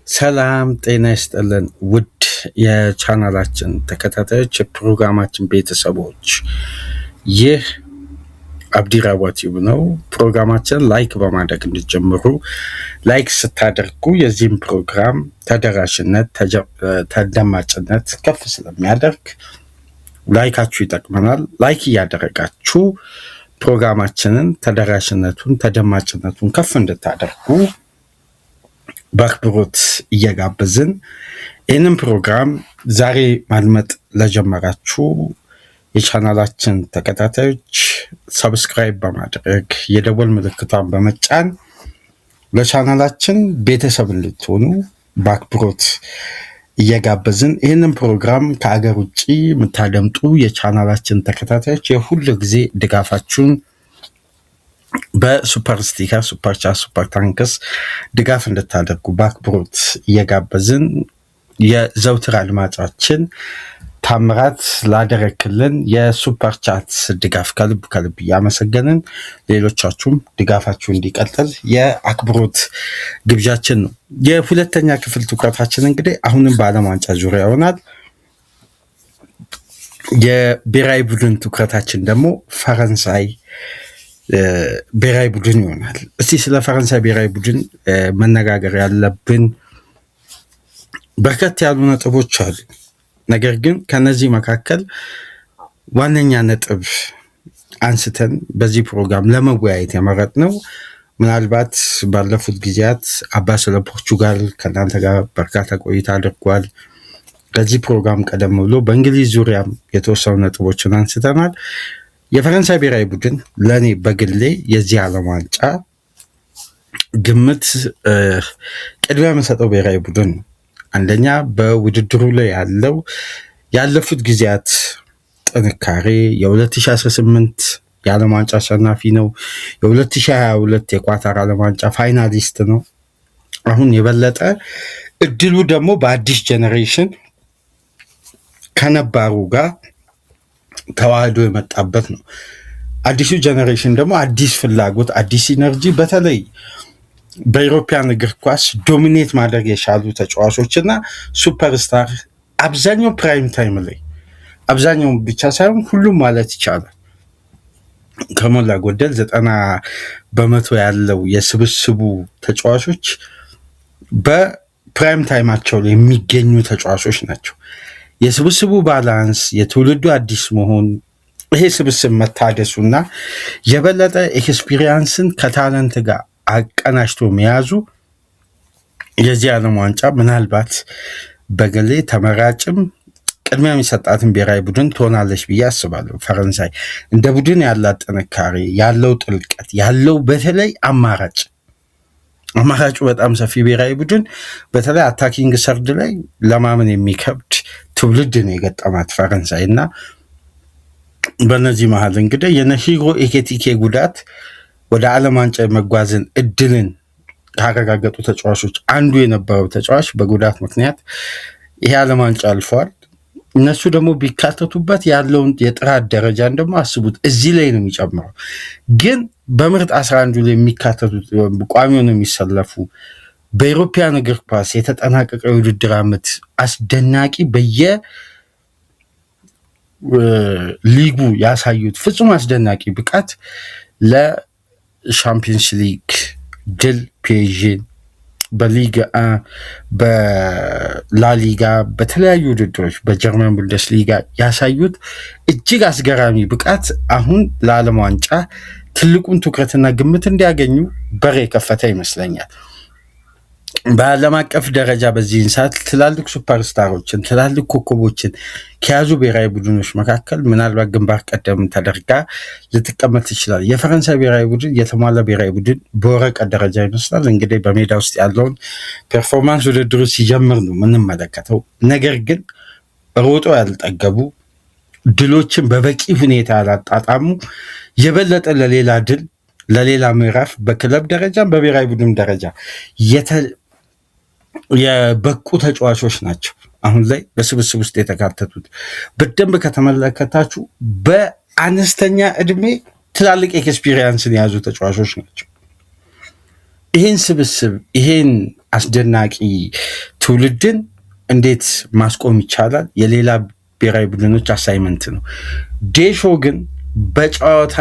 ሰላም ጤና ይስጥልን ውድ የቻናላችን ተከታታዮች የፕሮግራማችን ቤተሰቦች ይህ አብዲራዋ ቲዩብ ነው። ፕሮግራማችን ላይክ በማድረግ እንድትጀምሩ ላይክ ስታደርጉ የዚህም ፕሮግራም ተደራሽነት ተደማጭነት ከፍ ስለሚያደርግ ላይካችሁ ይጠቅመናል። ላይክ እያደረጋችሁ ፕሮግራማችንን ተደራሽነቱን ተደማጭነቱን ከፍ እንድታደርጉ በአክብሮት እየጋበዝን ይህንን ፕሮግራም ዛሬ ማድመጥ ለጀመራችሁ የቻናላችን ተከታታዮች ሰብስክራይብ በማድረግ የደወል ምልክቷን በመጫን ለቻናላችን ቤተሰብ እንድትሆኑ በአክብሮት እየጋበዝን ይህንን ፕሮግራም ከአገር ውጭ የምታደምጡ የቻናላችን ተከታታዮች የሁሉ ጊዜ ድጋፋችሁን በሱፐር ስቲከር ሱፐር ቻት ሱፐር ታንክስ ድጋፍ እንድታደርጉ በአክብሮት እየጋበዝን የዘውትር አድማጫችን ታምራት ላደረክልን የሱፐር ቻት ድጋፍ ከልብ እያመሰገንን ሌሎቻችሁም ድጋፋችሁ እንዲቀጥል የአክብሮት ግብዣችን ነው። የሁለተኛ ክፍል ትኩረታችን እንግዲህ አሁንም በዓለም ዋንጫ ዙሪያ ይሆናል። የብሔራዊ ቡድን ትኩረታችን ደግሞ ፈረንሳይ ብሔራዊ ቡድን ይሆናል። እስቲ ስለ ፈረንሳይ ብሔራዊ ቡድን መነጋገር ያለብን በርከት ያሉ ነጥቦች አሉ። ነገር ግን ከነዚህ መካከል ዋነኛ ነጥብ አንስተን በዚህ ፕሮግራም ለመወያየት የመረጥነው ምናልባት ባለፉት ጊዜያት አባ ስለ ፖርቹጋል ከእናንተ ጋር በርካታ ቆይታ አድርጓል። ከዚህ ፕሮግራም ቀደም ብሎ በእንግሊዝ ዙሪያም የተወሰኑ ነጥቦችን አንስተናል። የፈረንሳይ ብሔራዊ ቡድን ለእኔ በግሌ የዚህ ዓለም ዋንጫ ግምት ቅድሚያ የምሰጠው ብሔራዊ ቡድን ነው። አንደኛ በውድድሩ ላይ ያለፉት ጊዜያት ጥንካሬ የ2018 የዓለም ዋንጫ አሸናፊ ነው። የ2022 የኳታር ዓለም ዋንጫ ፋይናሊስት ነው። አሁን የበለጠ እድሉ ደግሞ በአዲስ ጄኔሬሽን ከነባሩ ጋር ተዋህዶ የመጣበት ነው። አዲሱ ጄኔሬሽን ደግሞ አዲስ ፍላጎት፣ አዲስ ኢነርጂ በተለይ በኢሮፒያን እግር ኳስ ዶሚኔት ማድረግ የቻሉ ተጫዋቾች እና ሱፐርስታር አብዛኛው ፕራይም ታይም ላይ አብዛኛው ብቻ ሳይሆን ሁሉም ማለት ይቻላል ከሞላ ጎደል 90% ያለው የስብስቡ ተጫዋቾች በፕራይም ታይማቸው ላይ የሚገኙ ተጫዋቾች ናቸው። የስብስቡ ባላንስ የትውልዱ አዲስ መሆን ይሄ ስብስብ መታደሱና የበለጠ ኤክስፒሪየንስን ከታለንት ጋር አቀናጅቶ መያዙ የዚህ ዓለም ዋንጫ ምናልባት በግሌ ተመራጭም ቅድሚያ የሚሰጣትን ብሔራዊ ቡድን ትሆናለች ብዬ አስባለሁ። ፈረንሳይ እንደ ቡድን ያላት ጥንካሬ ያለው ጥልቀት ያለው በተለይ አማራጩ በጣም ሰፊ ብሔራዊ ቡድን በተለይ አታኪንግ ሰርድ ላይ ለማመን የሚከብድ ትውልድ ነው የገጠማት ፈረንሳይ እና በእነዚህ መሀል እንግዲህ የነሂሮ ኤኬቲኬ ጉዳት ወደ ዓለም ዋንጫ መጓዝን እድልን ካረጋገጡ ተጫዋቾች አንዱ የነበረው ተጫዋች በጉዳት ምክንያት ይሄ ዓለም ዋንጫ አልፈዋል። እነሱ ደግሞ ቢካተቱበት ያለውን የጥራት ደረጃን ደግሞ አስቡት፣ እዚህ ላይ ነው የሚጨምረው። ግን በምርጥ 11 ላይ የሚካተቱት ቋሚውን የሚሰለፉ በኢሮፒያን እግር ኳስ የተጠናቀቀ የውድድር ዓመት አስደናቂ በየሊጉ ያሳዩት ፍጹም አስደናቂ ብቃት ለሻምፒየንስ ሊግ ድል ፒኤስጂን በሊግ በላሊጋ በተለያዩ ውድድሮች በጀርመን ቡንደስሊጋ ያሳዩት እጅግ አስገራሚ ብቃት አሁን ለዓለም ዋንጫ ትልቁን ትኩረትና ግምት እንዲያገኙ በር የከፈተ ይመስለኛል። በዓለም አቀፍ ደረጃ በዚህን ሰዓት ትላልቅ ሱፐርስታሮችን ትላልቅ ኮከቦችን ከያዙ ብሔራዊ ቡድኖች መካከል ምናልባት ግንባር ቀደም ተደርጋ ልትቀመጥ ትችላል። የፈረንሳይ ብሔራዊ ቡድን የተሟላ ብሔራዊ ቡድን በወረቀት ደረጃ ይመስላል። እንግዲህ በሜዳ ውስጥ ያለውን ፐርፎርማንስ ውድድሩ ሲጀምር ነው የምንመለከተው። ነገር ግን ሮጦ ያልጠገቡ ድሎችን በበቂ ሁኔታ ያላጣጣሙ የበለጠ ለሌላ ድል ለሌላ ምዕራፍ በክለብ ደረጃ በብሔራዊ ቡድን ደረጃ የበቁ ተጫዋቾች ናቸው አሁን ላይ በስብስብ ውስጥ የተካተቱት። በደንብ ከተመለከታችሁ በአነስተኛ እድሜ ትላልቅ ኤክስፒሪየንስን የያዙ ተጫዋቾች ናቸው። ይህን ስብስብ ይህን አስደናቂ ትውልድን እንዴት ማስቆም ይቻላል የሌላ ብሔራዊ ቡድኖች አሳይመንት ነው። ዴሾ ግን በጨዋታ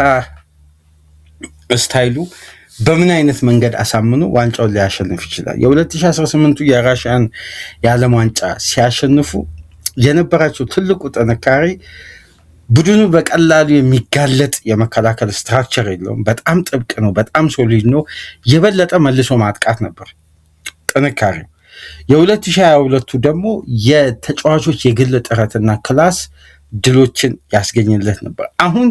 ስታይሉ በምን አይነት መንገድ አሳምኖ ዋንጫውን ሊያሸንፍ ይችላል? የ2018 የራሽያን የዓለም ዋንጫ ሲያሸንፉ የነበራቸው ትልቁ ጥንካሬ ቡድኑ በቀላሉ የሚጋለጥ የመከላከል ስትራክቸር የለውም። በጣም ጥብቅ ነው፣ በጣም ሶሊድ ነው። የበለጠ መልሶ ማጥቃት ነበር ጥንካሬው። የ2022 ደግሞ የተጫዋቾች የግል ጥረትና ክላስ ድሎችን ያስገኝለት ነበር። አሁን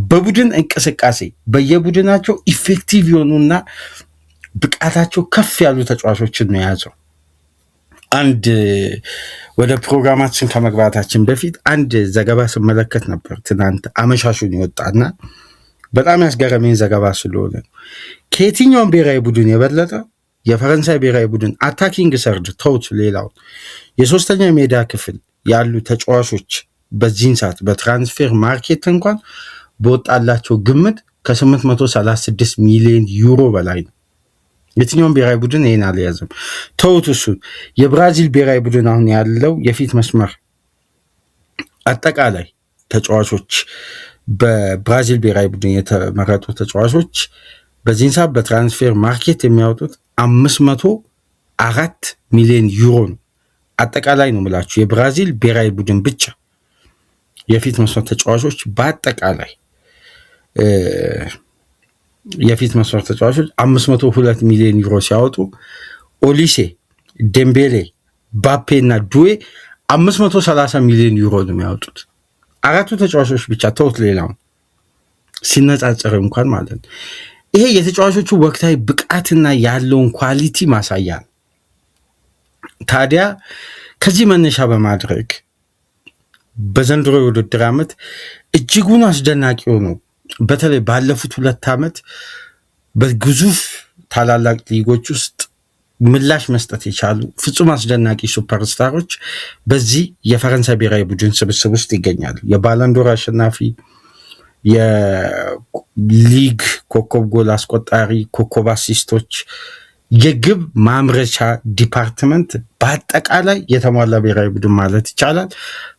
በቡድን እንቅስቃሴ በየቡድናቸው ኢፌክቲቭ የሆኑና ብቃታቸው ከፍ ያሉ ተጫዋቾችን ነው የያዘው። አንድ ወደ ፕሮግራማችን ከመግባታችን በፊት አንድ ዘገባ ስመለከት ነበር ትናንት አመሻሹን ይወጣና በጣም ያስገረመኝ ዘገባ ስለሆነ ከየትኛውም ብሔራዊ ቡድን የበለጠ የፈረንሳይ ብሔራዊ ቡድን አታኪንግ ሰርድ ተውት ሌላውን የሶስተኛ ሜዳ ክፍል ያሉ ተጫዋቾች በዚህን ሰዓት በትራንስፌር ማርኬት እንኳን በወጣላቸው ግምት ከ836 ሚሊዮን ዩሮ በላይ ነው። የትኛውም ብሔራዊ ቡድን ይሄን አልያዘም። ተውት እሱን። የብራዚል ብሔራዊ ቡድን አሁን ያለው የፊት መስመር አጠቃላይ ተጫዋቾች በብራዚል ብሔራዊ ቡድን የተመረጡ ተጫዋቾች በዚህን ሰዓት በትራንስፌር ማርኬት የሚያወጡት 504 ሚሊዮን ዩሮ ነው። አጠቃላይ ነው የምላችሁ የብራዚል ብሔራዊ ቡድን ብቻ የፊት መስመር ተጫዋቾች በአጠቃላይ የፊት መስመር ተጫዋቾች 502 ሚሊዮን ዩሮ ሲያወጡ ኦሊሴ፣ ዴምቤሌ፣ ባፔ እና ዱዌ 530 ሚሊዮን ዩሮ ነው የሚያወጡት። አራቱ ተጫዋቾች ብቻ ተውት ሌላውን ሲነጻጸር እንኳን ማለት ነው። ይሄ የተጫዋቾቹ ወቅታዊ ብቃትና ያለውን ኳሊቲ ማሳያ ነው። ታዲያ ከዚህ መነሻ በማድረግ በዘንድሮ የውድድር ዓመት እጅጉን አስደናቂ ሆኑ በተለይ ባለፉት 2 ዓመት በግዙፍ ታላላቅ ሊጎች ውስጥ ምላሽ መስጠት የቻሉ ፍጹም አስደናቂ ሱፐርስታሮች በዚህ የፈረንሳይ ብሔራዊ ቡድን ስብስብ ውስጥ ይገኛሉ። የባለንዶር አሸናፊ፣ የሊግ ኮከብ ጎል አስቆጣሪ፣ ኮከብ አሲስቶች፣ የግብ ማምረቻ ዲፓርትመንት በአጠቃላይ የተሟላ ብሔራዊ ቡድን ማለት ይቻላል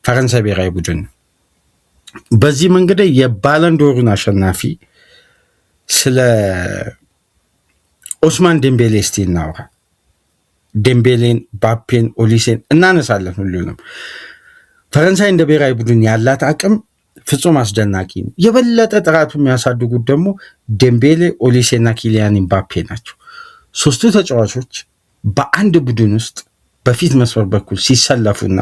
ፈረንሳይ ብሔራዊ ቡድን። በዚህ መንገድ የባለንዶሩን አሸናፊ ስለ ኦስማን ዴምቤሌ እስቲ እናውራ። ዴምቤሌን፣ ባፔን፣ ኦሊሴን እናነሳለን ሁሉንም። ፈረንሳይ እንደ ብሔራዊ ቡድን ያላት አቅም ፍጹም አስደናቂ ነው። የበለጠ ጥራቱ የሚያሳድጉት ደግሞ ዴምቤሌ፣ ኦሊሴና ኪሊያን ምባፔ ናቸው። ሶስቱ ተጫዋቾች በአንድ ቡድን ውስጥ በፊት መስመር በኩል ሲሰለፉና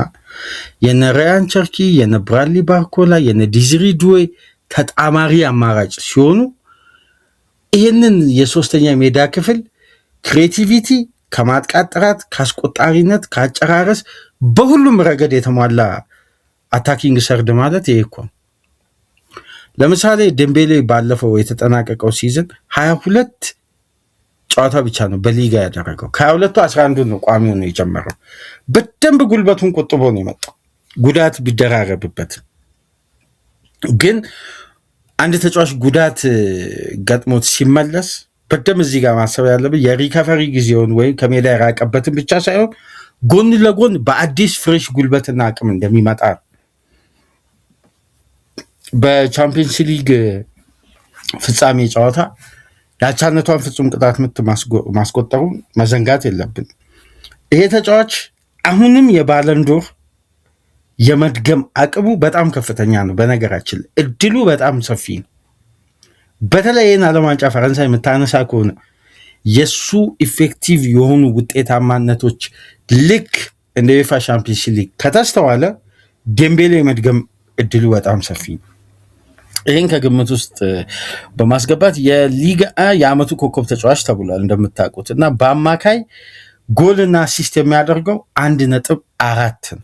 የነ ራያን ቸርኪ፣ የነ ብራድሊ ባርኮላ፣ የነ ዲዝሪ ዱዌ ተጣማሪ አማራጭ ሲሆኑ ይህንን የሶስተኛ ሜዳ ክፍል ክሬቲቪቲ ከማጥቃት ጥራት፣ ከአስቆጣሪነት፣ ከአጨራረስ በሁሉም ረገድ የተሟላ አታኪንግ ሰርድ ማለት ይሄ እኮ ነው። ለምሳሌ ዴምቤሌ ባለፈው የተጠናቀቀው ሲዝን 22 ጨዋታ ብቻ ነው በሊጋ ያደረገው። ከ22ቱ 11 ነው ቋሚው ነው የጀመረው። በደንብ ጉልበቱን ቆጥቦ ነው የመጣው ጉዳት ቢደራረብበት። ግን አንድ ተጫዋች ጉዳት ገጥሞት ሲመለስ በደንብ እዚህ ጋር ማሰብ ያለብን የሪከቨሪ ጊዜውን ወይም ከሜዳ የራቀበትን ብቻ ሳይሆን ጎን ለጎን በአዲስ ፍሬሽ ጉልበትና አቅም እንደሚመጣ ነው። በቻምፒየንስ ሊግ ፍጻሜ ጨዋታ የአቻነቷን ፍጹም ቅጣት ምት ማስቆጠሩን መዘንጋት የለብን። ይሄ ተጫዋች አሁንም የባለንዶር የመድገም አቅሙ በጣም ከፍተኛ ነው። በነገራችን ላይ እድሉ በጣም ሰፊ ነው። በተለይ ይህን ዓለም ዋንጫ ፈረንሳይ የምታነሳ ከሆነ የሱ ኢፌክቲቭ የሆኑ ውጤታማነቶች ልክ እንደ ዩኤፋ ቻምፒየንስ ሊግ ከተስተዋለ ዴምቤሌ የመድገም እድሉ በጣም ሰፊ ነው። ይህን ከግምት ውስጥ በማስገባት የሊጋ የዓመቱ ኮከብ ተጫዋች ተብሏል እንደምታውቁት እና በአማካይ ጎልና አሲስት የሚያደርገው 1.4 ነው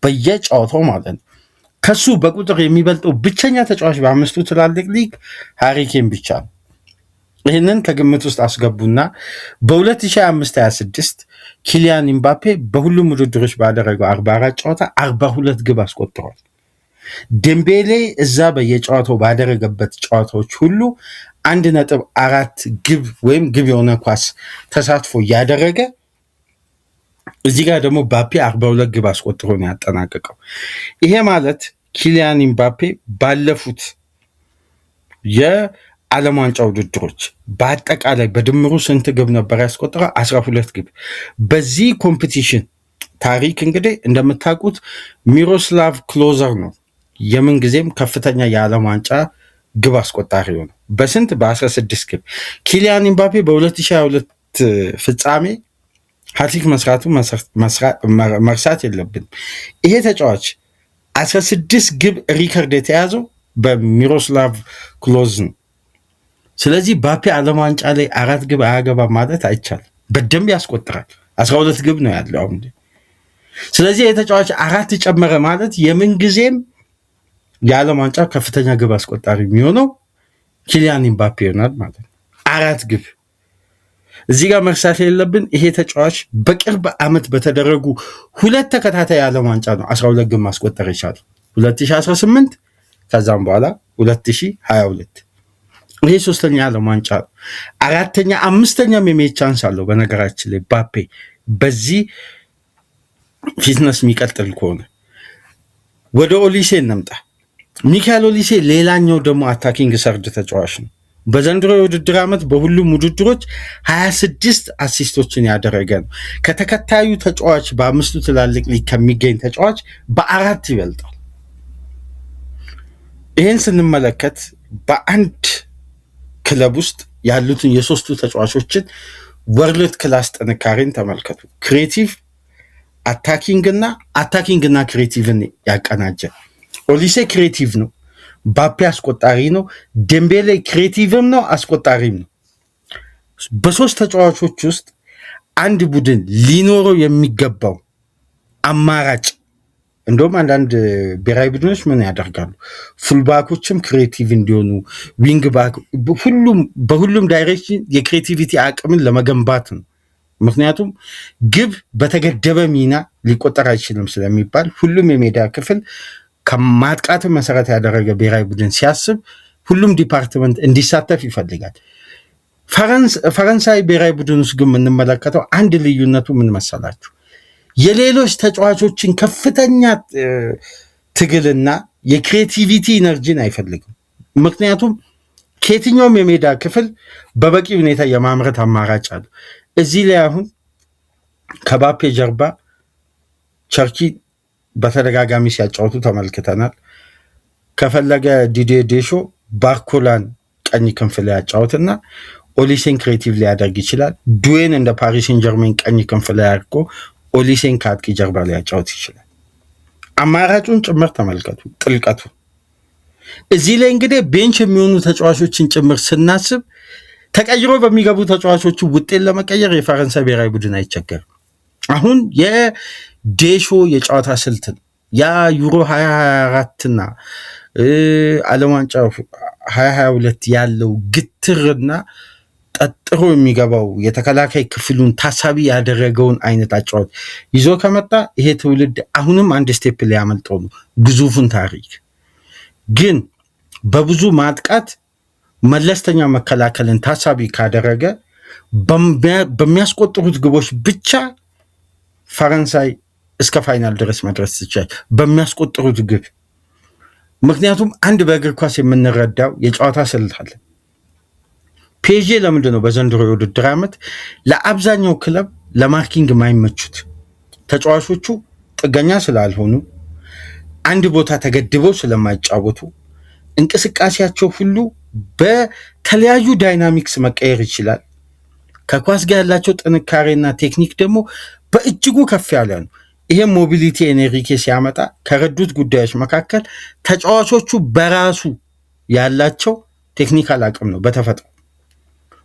በየጨዋታው ማለት ነው። ከሱ በቁጥር የሚበልጠው ብቸኛ ተጫዋች በ5ቱ ትላልቅ ሊግ ሃሪ ኬን ብቻ ነው። ይህንን ከግምት ውስጥ አስገቡና በ2025/26 ኪሊያን ምባፔ በሁሉም ውድድሮች ባደረገው 44 ጨዋታ 42 ግብ አስቆጥሯል። ዴምቤሌ እዛ በየጨዋታው ባደረገበት ጨዋታዎች ሁሉ 1.4 ግብ ወይም ግብ የሆነ ኳስ ተሳትፎ እያደረገ እዚህ ጋር ደግሞ ባፔ 42 ግብ አስቆጥሮ ነው ያጠናቀቀው። ይሄ ማለት ኪሊያን ኢምባፔ ባለፉት የዓለም ዋንጫ ውድድሮች በአጠቃላይ በድምሩ ስንት ግብ ነበር ያስቆጠረው? 12 ግብ። በዚህ ኮምፒቲሽን ታሪክ እንግዲህ እንደምታውቁት ሚሮስላቭ ክሎዘር ነው የምን ጊዜም ከፍተኛ የዓለም ዋንጫ ግብ አስቆጣሪ ነው። በስንት? በ16 ግብ። ኪሊያን ኢምባፔ በ2022 ፍጻሜ ሃትሪክ መስራቱ መርሳት የለብንም። ይሄ ተጫዋች 16 ግብ ሪከርድ የተያዘው በሚሮስላቭ ክሎዝ ነው። ስለዚህ ባፔ ዓለም ዋንጫ ላይ 4 ግብ አያገባም ማለት አይቻልም። በደንብ ያስቆጥራል። 12 ግብ ነው ያለው አሁን። ስለዚህ የተጫዋች 4 ጨመረ ማለት የምን ጊዜም የዓለም ዋንጫ ከፍተኛ ግብ አስቆጣሪ የሚሆነው ኪሊያን ኢምባፔ ይሆናል ማለት ነው። 4 ግብ። እዚህ ጋር መርሳት የለብን ይሄ ተጫዋች በቅርብ ዓመት በተደረጉ 2 ተከታታይ የዓለም ዋንጫ ነው 12 ግብ ማስቆጠር የቻለው 2018 ከዛም በኋላ 2022። ይሄ 3ኛ የዓለም ዋንጫ ነው። 4ኛ 5ኛም የሜት ቻንስ አለው። በነገራችን ላይ ባፔ በዚህ ፊትነስ የሚቀጥል ከሆነ ወደ ኦሊሴ እንምጣ። ሚካኤል ኦሊሴ ሌላኛው ደግሞ አታኪንግ ሰርድ ተጫዋች ነው። በዘንድሮ የውድድር ዓመት በሁሉም ውድድሮች 26 አሲስቶችን ያደረገ ነው። ከተከታዩ ተጫዋች በ5ቱ ትላልቅ ሊግ ከሚገኝ ተጫዋች በ4 ይበልጣል። ይህን ስንመለከት በአንድ ክለብ ውስጥ ያሉትን የ3ቱ ተጫዋቾችን ወርልድ ክላስ ጥንካሬን ተመልከቱ። ክሬቲቭ አታኪንግና ክሬቲቭን ያቀናጀ። ኦሊሴ ክሬቲቭ ነው፣ ባፔ አስቆጣሪ ነው፣ ዴምቤሌ ክሬቲቭም ነው አስቆጣሪም ነው። በ3 ተጫዋቾች ውስጥ አንድ ቡድን ሊኖረው የሚገባው አማራጭ እንደውም አንዳንድ ብሔራዊ ቡድኖች ምን ያደርጋሉ? ፉልባኮችም ክሬቲቭ እንዲሆኑ ዊንግ ባክ፣ በሁሉም ዳይሬክሽን የክሬቲቪቲ አቅምን ለመገንባት ነው። ምክንያቱም ግብ በተገደበ ሚና ሊቆጠር አይችልም ስለሚባል ሁሉም የሜዳ ክፍል ከማጥቃትን መሰረት ያደረገ ብሔራዊ ቡድን ሲያስብ ሁሉም ዲፓርትመንት እንዲሳተፍ ይፈልጋል። ፈረንሳይ ብሔራዊ ቡድን ውስጥ ግን የምንመለከተው አንድ ልዩነቱ ምን መሰላችሁ? የሌሎች ተጫዋቾችን ከፍተኛ ትግልና የክሬቲቪቲ ኢነርጂን አይፈልግም። ምክንያቱም ከየትኛውም የሜዳ ክፍል በበቂ ሁኔታ የማምረት አማራጭ አለ። እዚህ ላይ አሁን ከባፔ ጀርባ ቸርኪ በተደጋጋሚ ሲያጫወቱ ተመልክተናል። ከፈለገ ዲዴ ዴሾ ባርኮላን ቀኝ ክንፍ ላይ ያጫወትና ኦሊሴን ክሬቲቭ ሊያደርግ ይችላል። ዱዌን እንደ ፓሪስ ሴን ጀርሜን ቀኝ ክንፍ ላይ አድርጎ ኦሊሴን ከአጥቂ ጀርባ ላይ ያጫወት ይችላል። አማራጩን ጭምር ተመልከቱ፣ ጥልቀቱ። እዚህ ላይ እንግዲህ ቤንች የሚሆኑ ተጫዋቾችን ጭምር ስናስብ ተቀይሮ በሚገቡ ተጫዋቾቹ ውጤት ለመቀየር የፈረንሳይ ብሔራዊ ቡድን አይቸገርም። አሁን የዴሾ የጨዋታ ስልት ያ ዩሮ 2024ና ዓለም ዋንጫ 2022 ያለው ግትርና ጠጥሮ የሚገባው የተከላካይ ክፍሉን ታሳቢ ያደረገውን አይነት አጫወት ይዞ ከመጣ ይሄ ትውልድ አሁንም አንድ ስቴፕ ሊያመልጠው ነው። ግዙፉን ታሪክ ግን በብዙ ማጥቃት መለስተኛ መከላከልን ታሳቢ ካደረገ በሚያስቆጥሩት ግቦች ብቻ ፈረንሳይ እስከ ፋይናል ድረስ መድረስ ትችላል፣ በሚያስቆጥሩት ግብ። ምክንያቱም አንድ በእግር ኳስ የምንረዳው የጨዋታ ስልት አለ። ፒኤስጂ ለምንድን ነው በዘንድሮ የውድድር ዓመት ለአብዛኛው ክለብ ለማርኪንግ የማይመቹት? ተጫዋቾቹ ጥገኛ ስላልሆኑ፣ አንድ ቦታ ተገድበው ስለማይጫወቱ፣ እንቅስቃሴያቸው ሁሉ በተለያዩ ዳይናሚክስ መቀየር ይችላል። ከኳስ ጋር ያላቸው ጥንካሬና ቴክኒክ ደግሞ በእጅጉ ከፍ ያለ ነው። ይሄም ሞቢሊቲ ኤንሪኬ ሲያመጣ ከረዱት ጉዳዮች መካከል ተጫዋቾቹ በራሱ ያላቸው ቴክኒካል አቅም ነው በተፈጥሮ።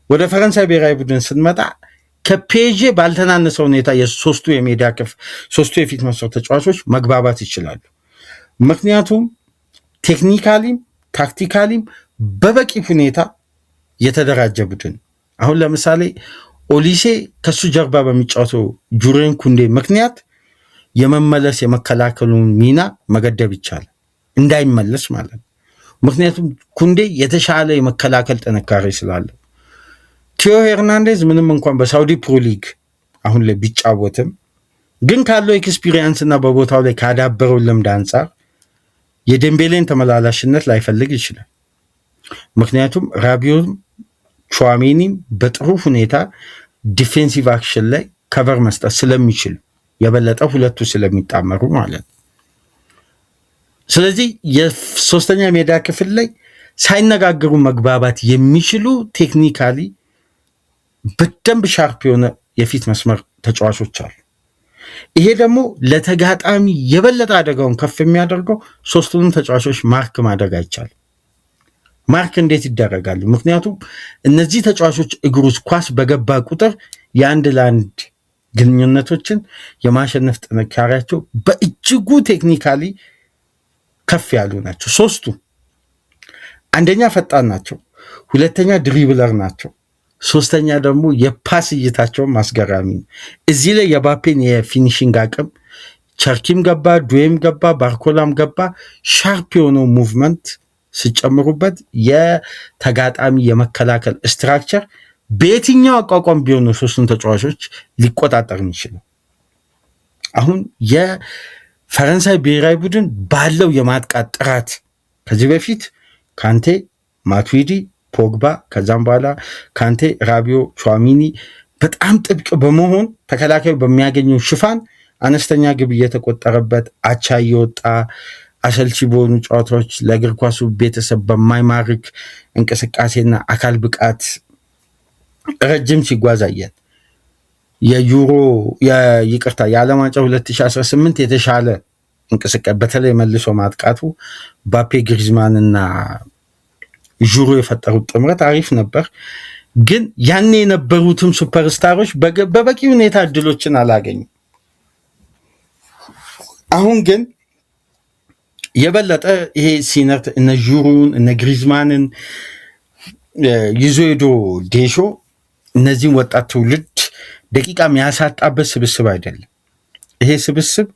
ወደ ፈረንሳይ ብሔራዊ ቡድን ስንመጣ ከፒኤስጂ ባልተናነሰ ሁኔታ የሶስቱ የሜዳ ክፍል ሶስቱ የፊት መስመር ተጫዋቾች መግባባት ይችላሉ። ምክንያቱም ቴክኒካሊም ታክቲካሊም በበቂ ሁኔታ የተደራጀ ቡድን። አሁን ለምሳሌ ኦሊሴ ከሱ ጀርባ በሚጫወተው ጁሬን ኩንዴ ምክንያት የመመለስ የመከላከሉን ሚና መገደብ ይቻላል፣ እንዳይመለስ ማለት ነው። ምክንያቱም ኩንዴ የተሻለ የመከላከል ጥንካሬ ስላለው። ቲዮ ሄርናንዴዝ ምንም እንኳን በሳውዲ ፕሮ ሊግ አሁን ላይ ቢጫወትም ግን ካለው ኤክስፒሪየንስ እና በቦታው ላይ ካዳበረው ልምድ አንጻር የዴምቤሌን ተመላላሽነት ላይፈልግ ይችላል። ምክንያቱም ራቢዮም ቹዋሜኒም በጥሩ ሁኔታ ዲፌንሲቭ አክሽን ላይ ከቨር መስጠት ስለሚችሉ የበለጠ ሁለቱ ስለሚጣመሩ ማለት ነው። ስለዚህ የሶስተኛ ሜዳ ክፍል ላይ ሳይነጋገሩ መግባባት የሚችሉ ቴክኒካሊ በደንብ ሻርፕ የሆነ የፊት መስመር ተጫዋቾች አሉ። ይሄ ደግሞ ለተጋጣሚ የበለጠ አደጋውን ከፍ የሚያደርገው ሶስቱንም ተጫዋቾች ማርክ ማድረግ አይቻልም። ማርክ እንዴት ይደረጋሉ? ምክንያቱም እነዚህ ተጫዋቾች እግር ውስጥ ኳስ በገባ ቁጥር የአንድ ለአንድ ግንኙነቶችን የማሸነፍ ጥንካሬያቸው በእጅጉ ቴክኒካሊ ከፍ ያሉ ናቸው። ሶስቱ አንደኛ ፈጣን ናቸው፣ ሁለተኛ ድሪብለር ናቸው፣ ሶስተኛ ደግሞ የፓስ እይታቸውን ማስገራሚ ነው። እዚህ ላይ የባፔን የፊኒሽንግ አቅም ቸርኪም ገባ፣ ዱዌም ገባ፣ ባርኮላም ገባ፣ ሻርፕ የሆነው ሙቭመንት ሲጨምሩበት የተጋጣሚ የመከላከል ስትራክቸር በየትኛው አቋቋም ቢሆኑ ሶስቱን ተጫዋቾች ሊቆጣጠር የሚችለው። አሁን የፈረንሳይ ብሔራዊ ቡድን ባለው የማጥቃት ጥራት ከዚህ በፊት ካንቴ፣ ማቱዊዲ፣ ፖግባ ከዛም በኋላ ካንቴ፣ ራቢዮ፣ ቹዋሜኒ በጣም ጥብቅ በመሆን ተከላካዩ በሚያገኘው ሽፋን አነስተኛ ግብ እየተቆጠረበት አቻ እየወጣ አሰልቺ በሆኑ ጨዋታዎች ለእግር ኳሱ ቤተሰብ በማይማርክ እንቅስቃሴና አካል ብቃት ረጅም ሲጓዝ አየን። የዓለም ዋንጫ 2018 የተሻለ እንቅስቃሴ በተለይ መልሶ ማጥቃቱ ባፔ፣ ግሪዝማን እና ዡሩ የፈጠሩት ጥምረት አሪፍ ነበር። ግን ያኔ የነበሩትም ሱፐርስታሮች በበቂ ሁኔታ እድሎችን አላገኙም። አሁን ግን የበለጠ ይሄ ሲነርት እነ ዡሩን እነ ግሪዝማንን ይዞ ሄዶ ዴሾ እነዚህን ወጣት ትውልድ ደቂቃ የሚያሳጣበት ስብስብ አይደለም። ይሄ ስብስብ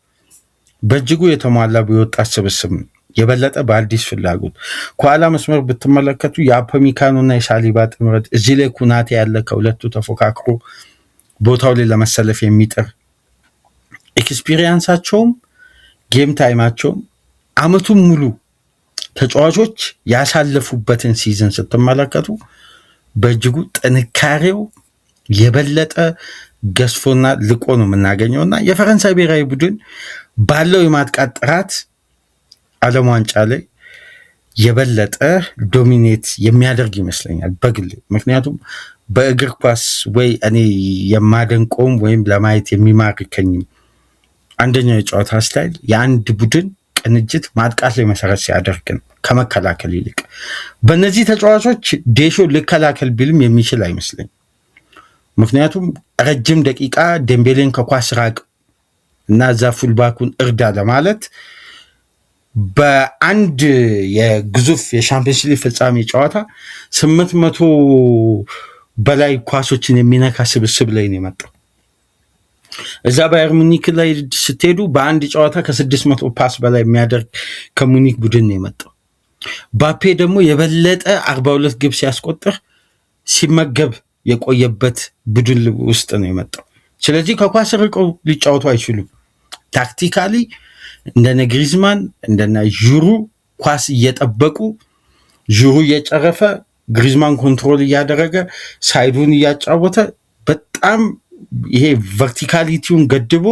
በእጅጉ የተሟላ የወጣት ስብስብ ነው። የበለጠ በአዲስ ፍላጎት ከኋላ መስመር ብትመለከቱ የአፐሚካኖ እና የሳሊባ ጥምረት፣ እዚህ ላይ ኩናቴ ያለ ከሁለቱ ተፎካክሮ ቦታው ላይ ለመሰለፍ የሚጥር ኤክስፒሪየንሳቸውም ጌም ታይማቸውም አመቱን ሙሉ ተጫዋቾች ያሳለፉበትን ሲዝን ስትመለከቱ በእጅጉ ጥንካሬው የበለጠ ገዝፎና ልቆ ነው የምናገኘውና የፈረንሳይ ብሔራዊ ቡድን ባለው የማጥቃት ጥራት ዓለም ዋንጫ ላይ የበለጠ ዶሚኔት የሚያደርግ ይመስለኛል በግል። ምክንያቱም በእግር ኳስ ወይ እኔ የማደንቀውም ወይም ለማየት የሚማርከኝም አንደኛው የጨዋታ ስታይል የአንድ ቡድን ቅንጅት ማጥቃት ላይ መሰረት ሲያደርግ ነው ከመከላከል ይልቅ። በእነዚህ ተጫዋቾች ዴሾ ልከላከል ቢልም የሚችል አይመስለኝ። ምክንያቱም ረጅም ደቂቃ ዴምቤሌን ከኳስ ራቅ እና እዛ ፉልባኩን እርዳ ለማለት በአንድ የግዙፍ የሻምፒየንስ ሊግ ፍጻሜ ጨዋታ 800 በላይ ኳሶችን የሚነካ ስብስብ ላይ ነው የመጣው። እዛ ባየር ሙኒክ ላይ ስትሄዱ በአንድ ጨዋታ ከ600 ፓስ በላይ የሚያደርግ ከሙኒክ ቡድን ነው የመጣው። ባፔ ደግሞ የበለጠ 42 ግብ ሲያስቆጥር ሲመገብ የቆየበት ቡድን ውስጥ ነው የመጣው። ስለዚህ ከኳስ ርቀው ሊጫወቱ አይችሉም። ታክቲካሊ እንደነ ግሪዝማን እንደነ ዡሩ ኳስ እየጠበቁ ዡሩ እየጨረፈ ግሪዝማን ኮንትሮል እያደረገ ሳይዱን እያጫወተ በጣም ይሄ ቨርቲካሊቲውን ገድቦ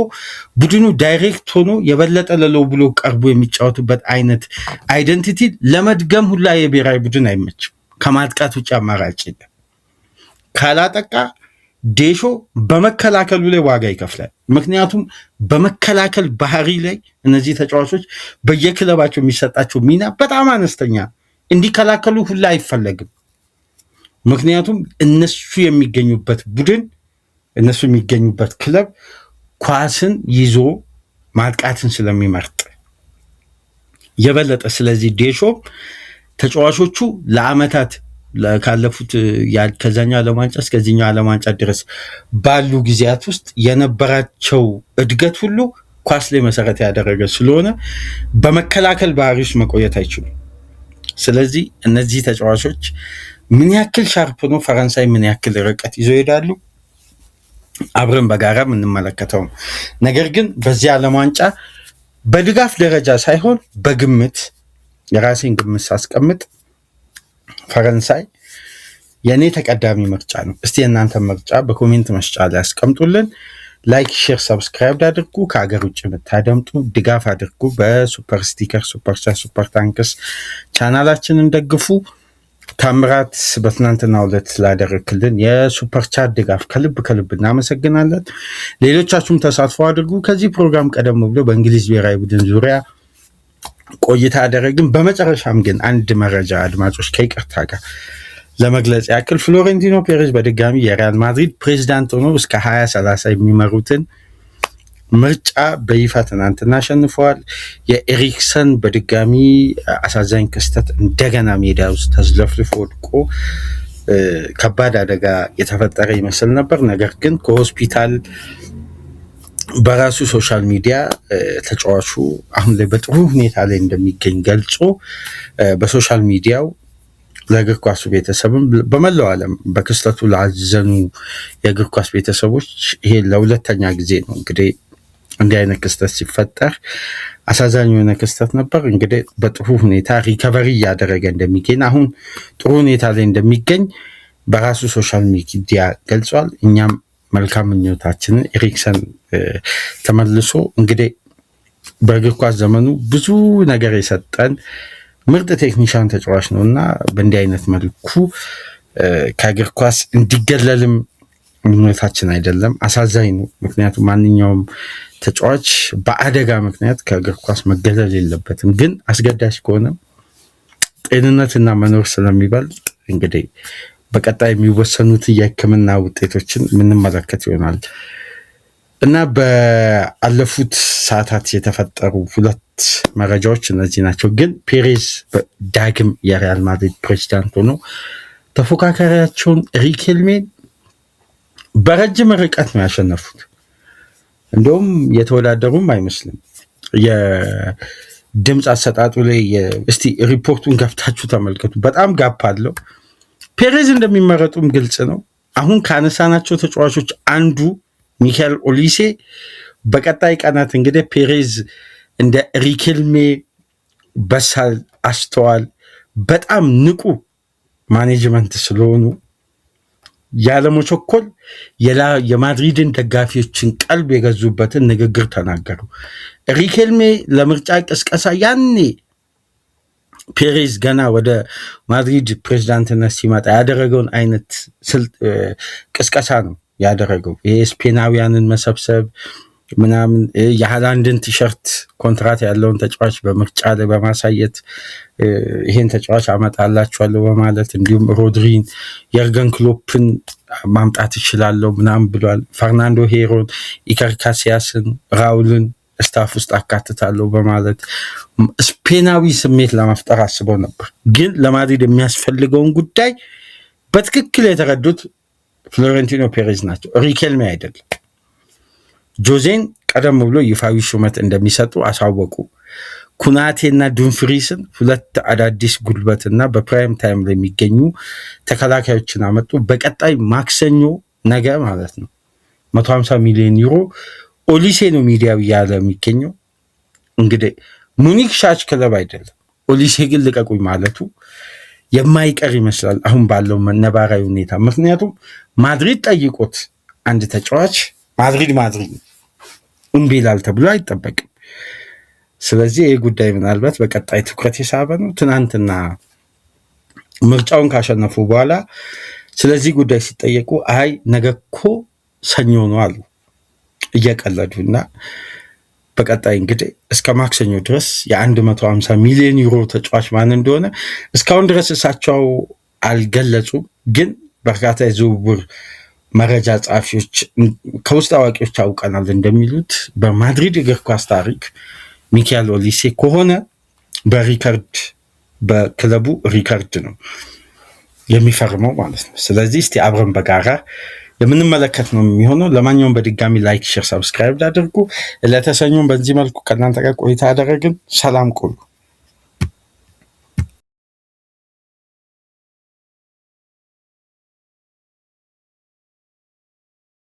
ቡድኑ ዳይሬክት ሆኖ የበለጠ ለለው ብሎ ቀርቦ የሚጫወቱበት አይነት አይደንቲቲ ለመድገም ሁላ የብሔራዊ ቡድን አይመችም። ከማጥቃት ውጭ አማራጭ የለም። ካላጠቃ ዴሾ በመከላከሉ ላይ ዋጋ ይከፍላል። ምክንያቱም በመከላከል ባህሪ ላይ እነዚህ ተጫዋቾች በየክለባቸው የሚሰጣቸው ሚና በጣም አነስተኛ፣ እንዲከላከሉ ሁላ አይፈለግም። ምክንያቱም እነሱ የሚገኙበት ቡድን እነሱ የሚገኙበት ክለብ ኳስን ይዞ ማጥቃትን ስለሚመርጥ የበለጠ። ስለዚህ ዴሾ ተጫዋቾቹ ለአመታት ካለፉት ከዛኛው ዓለም ዋንጫ እስከዚህኛው ዓለም ዋንጫ ድረስ ባሉ ጊዜያት ውስጥ የነበራቸው እድገት ሁሉ ኳስ ላይ መሰረት ያደረገ ስለሆነ በመከላከል ባህሪ ውስጥ መቆየት አይችሉም። ስለዚህ እነዚህ ተጫዋቾች ምን ያክል ሻርፕ ነው፣ ፈረንሳይ ምን ያክል ርቀት ይዘው ይሄዳሉ አብረን በጋራ የምንመለከተው። ነገር ግን በዚህ ዓለም ዋንጫ በድጋፍ ደረጃ ሳይሆን በግምት የራሴን ግምት ሳስቀምጥ ፈረንሳይ የኔ ተቀዳሚ ምርጫ ነው። እስቲ የእናንተ ምርጫ በኮሜንት መስጫ ላይ ያስቀምጡልን። ላይክ፣ ሼር፣ ሰብስክራይብ አድርጉ። ከሀገር ውጭ የምታደምጡ ድጋፍ አድርጉ። በሱፐር ስቲከር፣ ሱፐር ቻት፣ ሱፐር ታንክስ ቻናላችንን ደግፉ። ታምራት በትናንትናው ዕለት ስላደረክልን የሱፐር ቻት ድጋፍ ከልብ ከልብ እናመሰግናለን። ሌሎቻችሁም ተሳትፎ አድርጉ። ከዚህ ፕሮግራም ቀደም ብሎ በእንግሊዝ ብሔራዊ ቡድን ዙሪያ ቆይታ አደረግን። በመጨረሻም ግን አንድ መረጃ አድማጮች ከይቅርታ ጋር ለመግለጽ ያክል ፍሎሬንቲኖ ፔሬዝ በድጋሚ የሪያል ማድሪድ ፕሬዚዳንት ሆኖ እስከ 2030 የሚመሩትን ምርጫ በይፋ ትናንትና አሸንፈዋል። የኤሪክሰን በድጋሚ አሳዛኝ ክስተት እንደገና ሜዳ ውስጥ ተዝለፍልፎ ወድቆ ከባድ አደጋ የተፈጠረ ይመስል ነበር። ነገር ግን ከሆስፒታል በራሱ ሶሻል ሚዲያ ተጫዋቹ አሁን ላይ በጥሩ ሁኔታ ላይ እንደሚገኝ ገልጾ በሶሻል ሚዲያው ለእግር ኳሱ ቤተሰብም በመላው ዓለም በክስተቱ ላዘኑ የእግር ኳስ ቤተሰቦች ይሄ ለሁለተኛ ጊዜ ነው እንግዲህ እንዲህ አይነት ክስተት ሲፈጠር አሳዛኝ የሆነ ክስተት ነበር። እንግዲህ በጥሩ ሁኔታ ሪከቨሪ እያደረገ እንደሚገኝ አሁን ጥሩ ሁኔታ ላይ እንደሚገኝ በራሱ ሶሻል ሚዲያ ገልጿል። እኛም መልካም ምኞታችንን ኤሪክሰን ተመልሶ እንግዲህ በእግር ኳስ ዘመኑ ብዙ ነገር የሰጠን ምርጥ ቴክኒሻን ተጫዋች ነው እና በእንዲህ አይነት መልኩ ከእግር ኳስ እንዲገለልም ምኞታችን አይደለም። አሳዛኝ ነው። ምክንያቱም ማንኛውም ተጫዋች በአደጋ ምክንያት ከእግር ኳስ መገለል የለበትም። ግን አስገዳጅ ከሆነ ጤንነትና መኖር ስለሚበልጥ እንግዲህ በቀጣይ የሚወሰኑት የሕክምና ውጤቶችን የምንመለከት ይሆናል እና በአለፉት ሰዓታት የተፈጠሩ ሁለት መረጃዎች እነዚህ ናቸው። ግን ፔሬዝ ዳግም የሪያል ማድሪድ ፕሬዚዳንት ሆኖ ተፎካካሪያቸውን ሪኬልሜን በረጅም ርቀት ነው ያሸነፉት። እንደውም የተወዳደሩም አይመስልም። የድምፅ አሰጣጡ ላይ እስቲ ሪፖርቱን ከፍታችሁ ተመልከቱ። በጣም ጋፕ አለው። ፔሬዝ እንደሚመረጡም ግልጽ ነው። አሁን ካነሳናቸው ተጫዋቾች አንዱ ሚካኤል ኦሊሴ በቀጣይ ቀናት እንግዲህ ፔሬዝ እንደ ሪኬልሜ በሳል፣ አስተዋል፣ በጣም ንቁ ማኔጅመንት ስለሆኑ ያለመቸኮል የማድሪድን ደጋፊዎችን ቀልብ የገዙበትን ንግግር ተናገሩ። ሪኬልሜ ለምርጫ ቅስቀሳ ያኔ ፔሬዝ ገና ወደ ማድሪድ ፕሬዚዳንትነት ሲመጣ ያደረገውን አይነት ቅስቀሳ ነው ያደረገው። ይሄ ስፔናውያንን መሰብሰብ ምናምን የሃላንድን ቲሸርት ኮንትራት ያለውን ተጫዋች በምርጫ ላይ በማሳየት ይሄን ተጫዋች አመጣላችኋለሁ በማለት እንዲሁም ሮድሪን፣ የርገን ክሎፕን ማምጣት ይችላለሁ ምናምን ብሏል። ፈርናንዶ ሄሮን፣ ኢከር ካሲያስን፣ ራውልን ስታፍ ውስጥ አካትታለሁ በማለት ስፔናዊ ስሜት ለመፍጠር አስበው ነበር። ግን ለማድሪድ የሚያስፈልገውን ጉዳይ በትክክል የተረዱት ፍሎሬንቲኖ ፔሬዝ ናቸው፣ ሪኬልሜ አይደለም። ጆዜን ቀደም ብሎ ይፋዊ ሹመት እንደሚሰጡ አሳወቁ። ኩናቴና ዱንፍሪስን ሁለት አዳዲስ ጉልበትና በፕራይም ታይም ላይ የሚገኙ ተከላካዮችን አመጡ። በቀጣይ ማክሰኞ ነገ ማለት ነው 150 ሚሊዮን ዩሮ ኦሊሴ ነው ሚዲያው እያለ የሚገኘው። እንግዲህ ሙኒክ ሻች ክለብ አይደለም። ኦሊሴ ግን ልቀቁኝ ማለቱ የማይቀር ይመስላል አሁን ባለው ነባራዊ ሁኔታ። ምክንያቱም ማድሪድ ጠይቆት አንድ ተጫዋች ማድሪድ እምቢ ይላል ተብሎ አይጠበቅም። ስለዚህ ይህ ጉዳይ ምናልባት በቀጣይ ትኩረት የሳበ ነው። ትናንትና ምርጫውን ካሸነፉ በኋላ ስለዚህ ጉዳይ ሲጠየቁ አይ ነገ እኮ ሰኞ ነው አሉ እየቀለዱ እና በቀጣይ እንግዲህ እስከ ማክሰኞ ድረስ የ150 ሚሊዮን ዩሮ ተጫዋች ማን እንደሆነ እስካሁን ድረስ እሳቸው አልገለጹም። ግን በርካታ የዝውውር መረጃ ጸሐፊዎች ከውስጥ አዋቂዎች አውቀናል እንደሚሉት በማድሪድ እግር ኳስ ታሪክ ሚካኤል ኦሊሴ ከሆነ በሪከርድ በክለቡ ሪከርድ ነው የሚፈርመው ማለት ነው። ስለዚህ እስቲ አብረን በጋራ የምንመለከት ነው የሚሆነው። ለማንኛውም በድጋሚ ላይክ፣ ሼር፣ ሰብስክራይብ አድርጉ። ለተሰኞም በዚህ መልኩ ከእናንተ ጋር ቆይታ አደረግን። ሰላም ቆዩ።